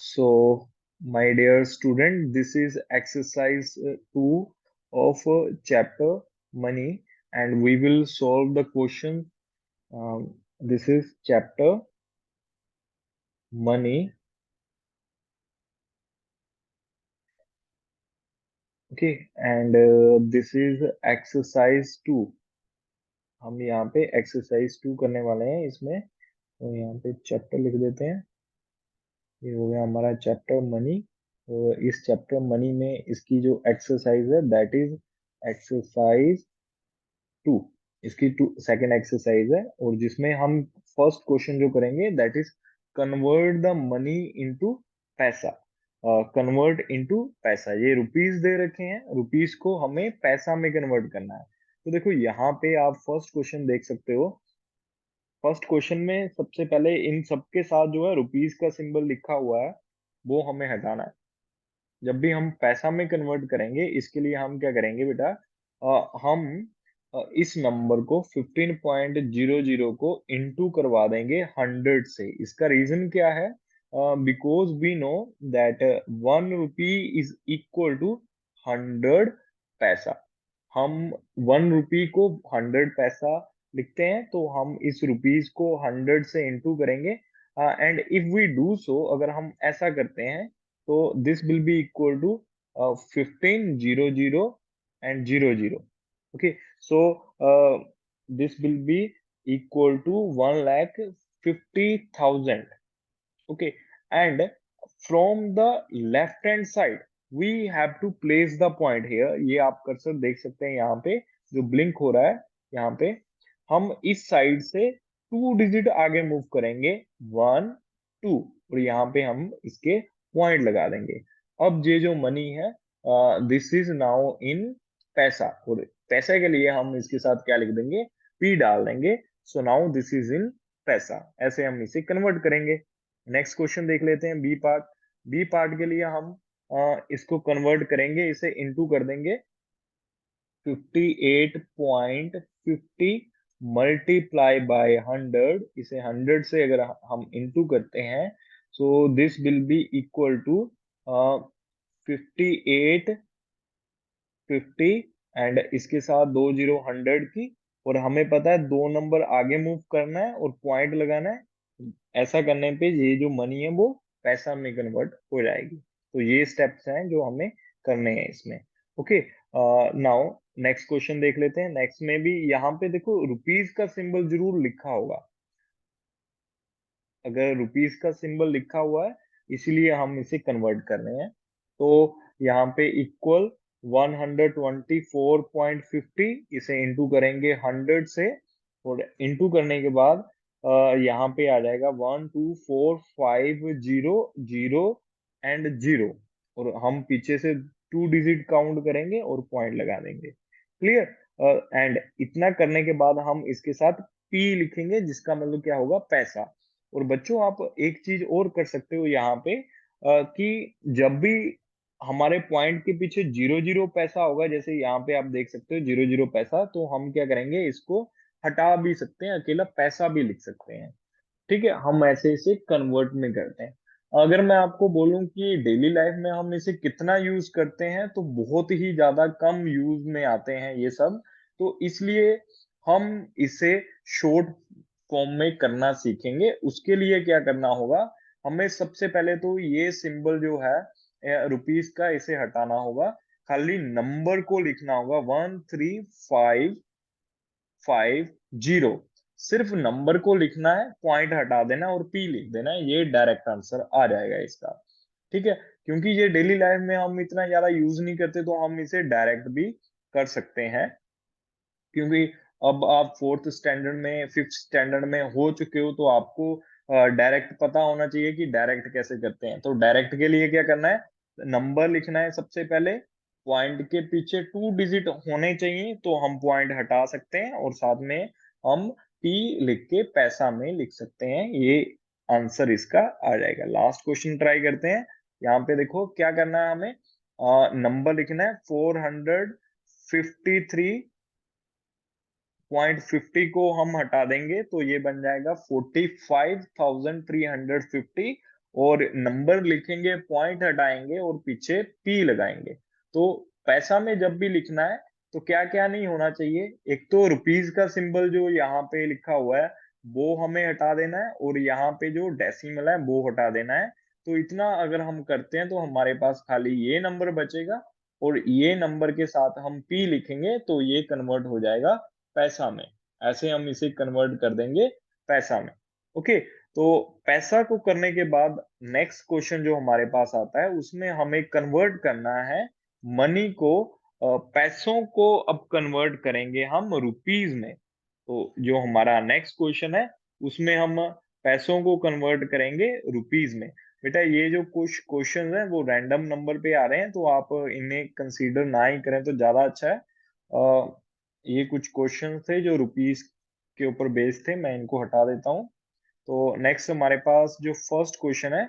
So, my dear student, this is exercise 2 of chapter money, and we will solve the question. This is chapter money. Okay, and this is exercise 2. हम यहाँ पे exercise 2 करने वाले हैं इसमें, तो यहाँ पे चैप्टर लिख देते हैं। ये हो गया हमारा चैप्टर मनी। तो इस चैप्टर मनी में इसकी जो एक्सरसाइज है दैट इज एक्सरसाइज 2। इसकी सेकंड एक्सरसाइज है, और जिसमें हम फर्स्ट क्वेश्चन जो करेंगे that is convert the money into पैसा। कन्वर्ट इनटू पैसा, ये रुपीस दे रखे हैं, रुपीस को हमें पैसा में कन्वर्ट करना है। तो देखो यहाँ पे आप फर्स्ट क्वेश्चन देख सकते हो। फर्स्ट क्वेश्चन में सबसे पहले इन सबके साथ जो है रुपीस का सिंबल लिखा हुआ है वो हमें हटाना है। जब भी हम पैसा में कन्वर्ट करेंगे इसके लिए हम क्या करेंगे बेटा, हम इस नंबर को 15.00 को इनटू करवा देंगे 100 से। इसका रीजन क्या है? Because we know that 1 rupee is equal to 100 paisa. हम 1 रुपी को 100 पैसा लिखते हैं, तो हम इस रुपीज को 100 से इंटू करेंगे। And if we do so, अगर हम ऐसा करते हैं तो this will be equal to 1500 and 00. Okay, so this will be equal to 1,50,000. Okay, and from the left hand side we have to place the point here. ये आप cursor देख सकते हैं यहाँ पे जो ब्लिंक हो रहा है। यहाँ पे हम इस साइड से 2 डिजिट आगे मूव करेंगे, 1 2, और यहाँ पे हम इसके पॉइंट लगा देंगे। अब ये जो मनी है दिस इज नाउ इन पैसा, और पैसे के लिए हम इसके साथ क्या लिख देंगे, पी डाल देंगे। So now this is in पैसा, ऐसे हम इसे कन्वर्ट करेंगे। नेक्स्ट क्वेश्चन देख लेते हैं, बी पार्ट। बी पार्ट के लिए हम इसको कन्वर्ट करेंगे, इसे इनटू कर देंगे। 58.50 मल्टीप्लाई बाय 100, इसे 100 से अगर हम इनटू करते हैं so this will be equal to 5850, and इसके साथ 2 0 100 की, और हमें पता है 2 नंबर आगे मूव करना है और पॉइंट लगाना है। ऐसा करने पे ये जो मनी है वो पैसा में कन्वर्ट हो जाएगी। तो ये स्टेप्स हैं जो हमें करने हैं इसमें। ओके, नाउ नेक्स्ट क्वेश्चन देख लेते हैं। नेक्स्ट में भी यहाँ पे देखो रुपीज का सिंबल जरूर लिखा होगा। अगर रुपीस का सिंबल लिखा हुआ है इसीलिए हम इसे कन्वर्ट कर रहे हैं। तो यहाँ पे इक्वल 124.50, इसे इंटू करेंगे 100 से, और इंटू करने के बाद यहाँ पे आ जाएगा 12450 एंड 0, और हम पीछे से 2 डिजिट काउंट करेंगे और पॉइंट लगा देंगे। क्लियर? एंड इतना करने के बाद हम इसके साथ पी लिखेंगे, जिसका मतलब क्या होगा, पैसा। और बच्चों आप एक चीज और कर सकते हो यहाँ पे, कि जब भी हमारे पॉइंट के पीछे 0 0 पैसा होगा, जैसे यहाँ पे आप देख सकते हो 0 0 पैसा, तो हम क्या करेंगे, इसको हटा भी सकते हैं, अकेला पैसा भी लिख सकते हैं। ठीक है, हम ऐसे इसे कन्वर्ट में करते हैं। अगर मैं आपको बोलूं कि डेली लाइफ में हम इसे कितना यूज करते हैं, तो बहुत ही ज्यादा कम यूज में आते हैं ये सब। तो इसलिए हम इसे शॉर्ट फॉर्म में करना सीखेंगे। उसके लिए क्या करना होगा, हमें सबसे पहले तो ये सिंबल जो है रुपीस का, इसे हटाना होगा। खाली नंबर को लिखना होगा 13550, सिर्फ नंबर को लिखना है, पॉइंट हटा देना और पी लिख देना है, ये डायरेक्ट आंसर आ जाएगा इसका। ठीक है, क्योंकि ये डेली लाइफ में हम इतना ज्यादा यूज नहीं करते, तो हम इसे डायरेक्ट भी कर सकते हैं। क्योंकि अब आप फोर्थ स्टैंडर्ड में, फिफ्थ स्टैंडर्ड में हो चुके हो, तो आपको डायरेक्ट पता होना चाहिए कि डायरेक्ट कैसे करते हैं। तो डायरेक्ट के लिए क्या करना है, नंबर लिखना है सबसे पहले, पॉइंट के पीछे 2 डिजिट होने चाहिए, तो हम पॉइंट हटा सकते हैं, और साथ में हम पी लिख के पैसा में लिख सकते हैं। ये आंसर इसका आ जाएगा। लास्ट क्वेश्चन ट्राई करते हैं। यहाँ पे देखो क्या करना है, हमें नंबर लिखना है 453.50 को हम हटा देंगे, तो ये बन जाएगा 45,350, और नंबर लिखेंगे, पॉइंट हटाएंगे और पीछे पी लगाएंगे। तो पैसा में जब भी लिखना है तो क्या क्या नहीं होना चाहिए, एक तो रुपीज का सिंबल जो यहाँ पे लिखा हुआ है वो हमें हटा देना है, और यहाँ पे जो डेसिमल है वो हटा देना है। तो इतना अगर हम करते हैं तो हमारे पास खाली ये नंबर बचेगा, और ये नंबर के साथ हम पी लिखेंगे तो ये कन्वर्ट हो जाएगा पैसा में। ऐसे हम इसे कन्वर्ट कर देंगे पैसा में। ओके, तो पैसा को करने के बाद नेक्स्ट क्वेश्चन जो हमारे पास आता है उसमें हमें कन्वर्ट करना है मनी को। पैसों को अब कन्वर्ट करेंगे हम रुपीज में। तो जो हमारा नेक्स्ट क्वेश्चन है उसमें हम पैसों को कन्वर्ट करेंगे रुपीज में। बेटा ये जो कुछ क्वेश्चन हैं वो रैंडम नंबर पे आ रहे हैं, तो आप इन्हें कंसीडर ना ही करें तो ज्यादा अच्छा है। ये कुछ क्वेश्चन थे जो रुपीज के ऊपर बेस्ड थे, मैं इनको हटा देता हूँ। तो नेक्स्ट हमारे पास जो फर्स्ट क्वेश्चन है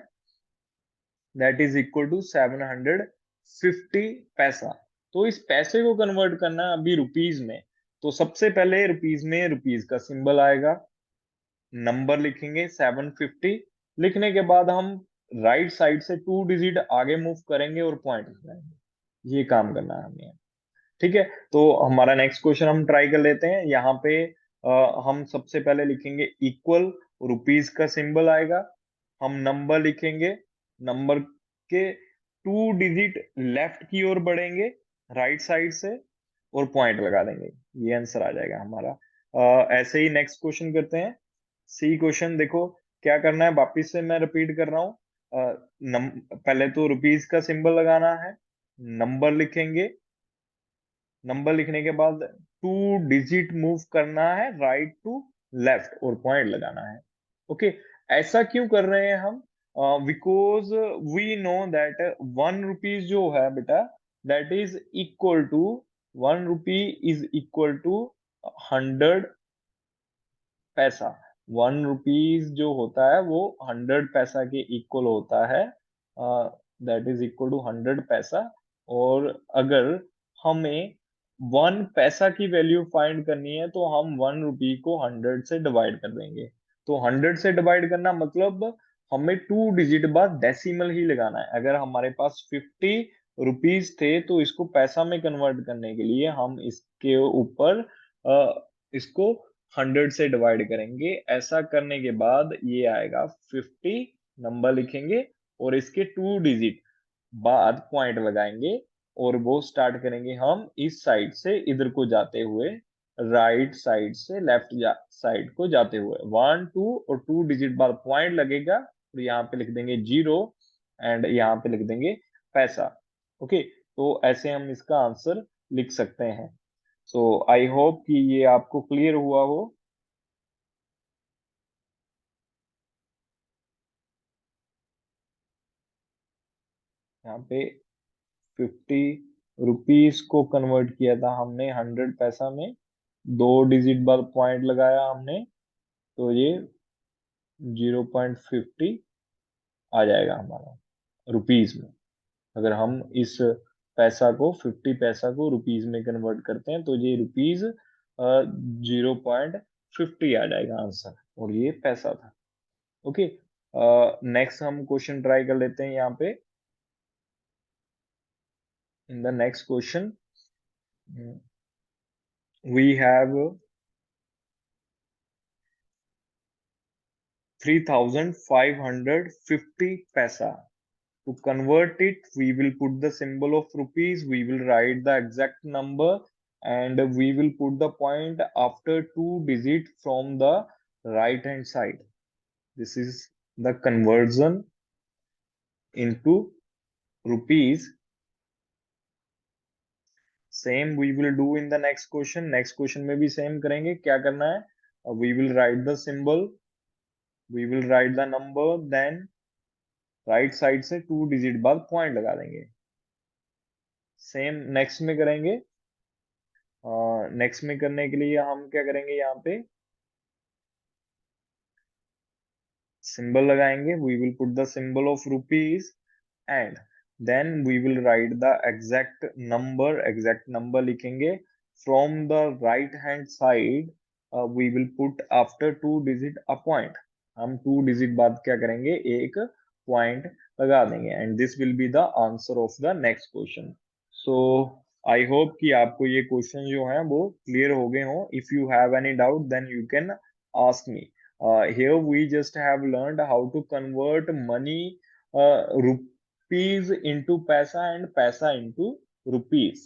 दैट इज इक्वल टू 750 पैसा। तो इस पैसे को कन्वर्ट करना है अभी रुपीज में। तो सबसे पहले रुपीज में रुपीज का सिंबल आएगा, नंबर लिखेंगे 750, लिखने के बाद हम राइट साइड से 2 डिजिट आगे मूव करेंगे और पॉइंट लगाएंगे। ये काम करना है हमें। ठीक है, तो हमारा नेक्स्ट क्वेश्चन हम ट्राई कर लेते हैं। यहाँ पे हम सबसे पहले लिखेंगे इक्वल, रुपीज का सिंबल आएगा, हम नंबर लिखेंगे, नंबर के 2 डिजिट लेफ्ट की ओर बढ़ेंगे राइट साइड से और पॉइंट लगा देंगे। ये आंसर आ जाएगा हमारा। ऐसे ही नेक्स्ट क्वेश्चन करते हैं। सी क्वेश्चन देखो क्या करना है, वापिस से मैं रिपीट कर रहा हूँ। पहले तो रुपीज का सिंबल लगाना है, नंबर लिखेंगे, नंबर लिखने के बाद 2 डिजिट मूव करना है राइट टू लेफ्ट और पॉइंट लगाना है। ओके, ऐसा क्यों कर रहे हैं हम? Because we know that 1 rupees जो है बेटा that is equal to 1 rupee is equal to 100 paisa. 1 rupees जो होता है वो 100 पैसा के इक्वल होता है, दैट इज इक्वल टू 100 पैसा। और अगर हमें 1 पैसा की वैल्यू फाइंड करनी है तो हम 1 रुपी को 100 से डिवाइड कर देंगे। तो 100 से डिवाइड करना मतलब हमें 2 डिजिट बाद डेसिमल ही लगाना है। अगर हमारे पास 50 रुपीज थे तो इसको पैसा में कन्वर्ट करने के लिए हम इसके ऊपर इसको 100 से डिवाइड करेंगे। ऐसा करने के बाद ये आएगा 50, नंबर लिखेंगे और इसके 2 डिजिट बाद पॉइंट लगाएंगे, और वो स्टार्ट करेंगे हम इस साइड से इधर को जाते हुए, राइट साइड से लेफ्ट साइड को जाते हुए। 1 2 और 2 डिजिट बाद पॉइंट लगेगा और यहाँ पे लिख देंगे 0 एंड यहाँ पे लिख देंगे पैसा। ओके, तो ऐसे हम इसका आंसर लिख सकते हैं। सो आई होप कि ये आपको क्लियर हुआ हो। यहाँ पे 50 रुपीज को कन्वर्ट किया था हमने 100 पैसा में, 2 डिजिट बाद पॉइंट लगाया हमने, तो ये 0.50 आ जाएगा हमारा रुपीज में। अगर हम इस पैसा को 50 पैसा को रुपीज में कन्वर्ट करते हैं तो ये रुपीज 0.50 आ जाएगा आंसर, और ये पैसा था। ओके, नेक्स्ट हम क्वेश्चन ट्राई कर लेते हैं यहाँ पे। In the next question we have 3550 paisa. To convert it, we will put the symbol of rupees, we will write the exact number, and we will put the point after 2 digit from the right hand side. This is the conversion into rupees. Same we will do in the next question. Next question में भी same करेंगे। क्या करना है? We will write the symbol, we will write the number, then right side से 2 digit बाद point लगा देंगे। सेम नेक्स्ट में करेंगे। नेक्स्ट में करने के लिए हम क्या करेंगे, यहाँ पे सिंबल लगाएंगे, we will put the symbol of rupees and then we will write the exact number लिखेंगे from the right hand side. We will put after 2 digit a point. हम 2 डिजिट बाद क्या करेंगे, एक पॉइंट लगा देंगे and this will be the answer of the next question. So I hope कि आपको ये क्वेश्चन जो है वो क्लियर हो गए हों। If you have any doubt then you can ask me. here we just have learned how to convert money, rupees into paisa and paisa into rupees.